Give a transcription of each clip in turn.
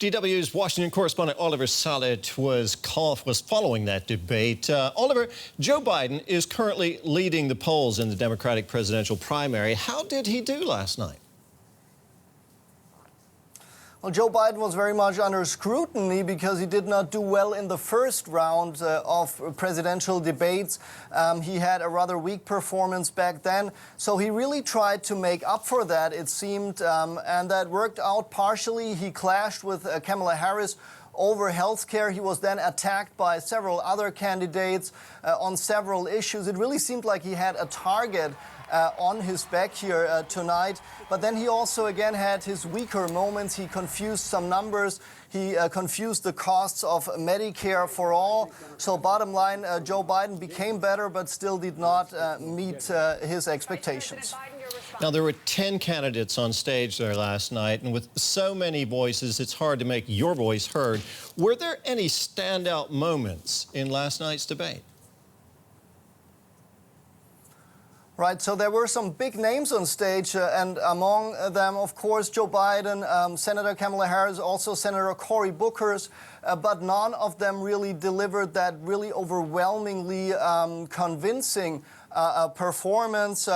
DW's Washington correspondent Oliver Salit was following that debate. Oliver, Joe Biden is currently leading the polls in the Democratic presidential primary. How did he do last night? Well, Joe Biden was very much under scrutiny because he did not do well in the first round of presidential debates. He had a rather weak performance back then, so he really tried to make up for that, it seemed, and that worked out partially. He clashed with Kamala Harris over health care. He was then attacked by several other candidates on several issues. It really seemed like he had a target on his back here tonight. But then he also again had his weaker moments. He confused some numbers. He confused the costs of Medicare for all. So bottom line, Joe Biden became better, but still did not meet his expectations. Now, there were 10 candidates on stage there last night, and with so many voices, it's hard to make your voice heard. Were there any standout moments in last night's debate? Right, so there were some big names on stage, and among them, of course, Joe Biden, Senator Kamala Harris, also Senator Cory Booker's, but none of them really delivered that really overwhelmingly convincing performance.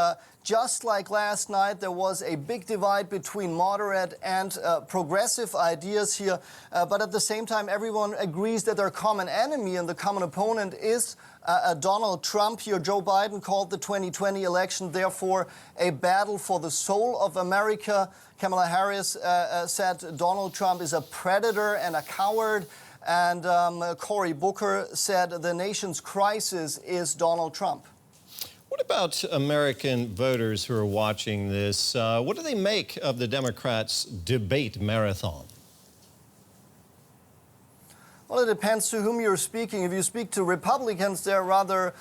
Just like last night, there was a big divide between moderate and progressive ideas here, but at the same time, everyone agrees that their common enemy and the common opponent is Donald Trump here. Joe Biden called the 2020 election, therefore, a battle for the soul of America. Kamala Harris said Donald Trump is a predator and a coward. And Cory Booker said the nation's crisis is Donald Trump. What about American voters who are watching this? What do they make of the Democrats' debate marathon? Well, it depends to whom you're speaking. If you speak to Republicans, they're rather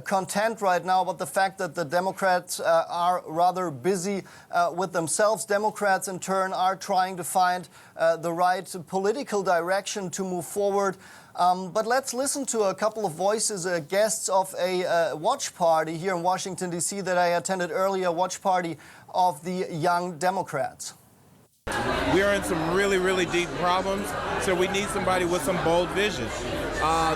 content right now about the fact that the Democrats are rather busy with themselves. Democrats, in turn, are trying to find the right political direction to move forward. But let's listen to a couple of voices, guests of a watch party here in Washington, D.C. that I attended earlier, a watch party of the Young Democrats. We are in some really, really deep problems, so we need somebody with some bold vision.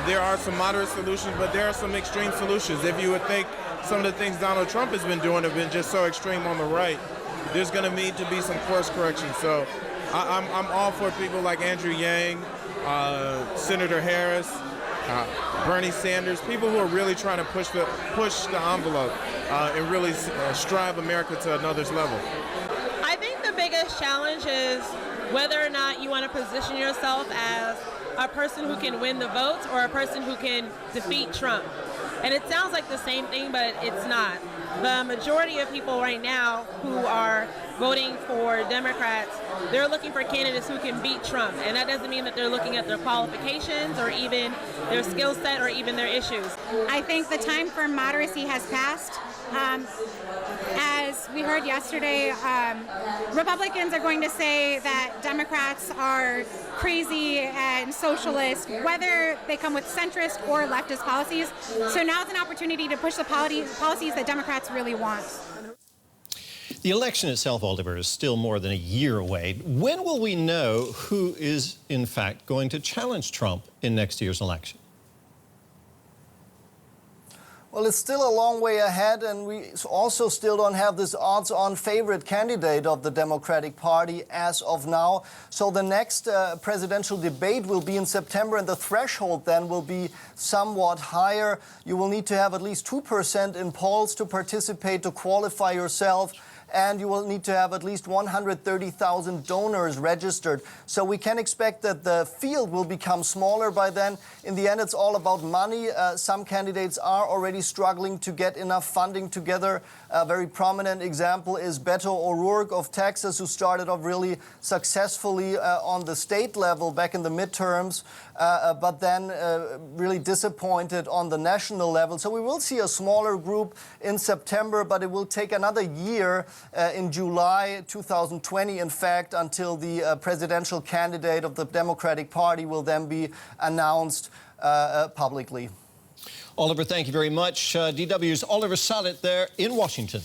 There are some moderate solutions, but there are some extreme solutions. If you would think some of the things Donald Trump has been doing have been just so extreme on the right, there's going to need to be some course correction. So I'm all for people like Andrew Yang, Senator Harris, Bernie Sanders, people who are really trying to push the envelope and really strive America to another level. I think the biggest challenge is whether or not you want to position yourself as a person who can win the votes or a person who can defeat Trump. And it sounds like the same thing, but it's not. The majority of people right now who are voting for Democrats, they're looking for candidates who can beat Trump. And that doesn't mean that they're looking at their qualifications or even their skill set or even their issues. I think the time for moderacy has passed. As we heard yesterday, Republicans are going to say that Democrats are crazy and socialist, whether they come with centrist or leftist policies. So now's an opportunity to push the policies that Democrats really want. The election itself, Oliver, is still more than a year away. When will we know who is, in fact, going to challenge Trump in next year's election? Well, it's still a long way ahead, and we also still don't have this odds-on favorite candidate of the Democratic Party as of now. So the next presidential debate will be in September, and the threshold then will be somewhat higher. You will need to have at least 2% in polls to participate, to qualify yourself. And you will need to have at least 130,000 donors registered. So we can expect that the field will become smaller by then. In the end, it's all about money. Some candidates are already struggling to get enough funding together. A very prominent example is Beto O'Rourke of Texas, who started off really successfully on the state level back in the midterms, but then really disappointed on the national level. So we will see a smaller group in September, but it will take another year in July 2020, in fact, until the presidential candidate of the Democratic Party will then be announced publicly. Oliver, thank you very much. DW's Oliver Salit there in Washington.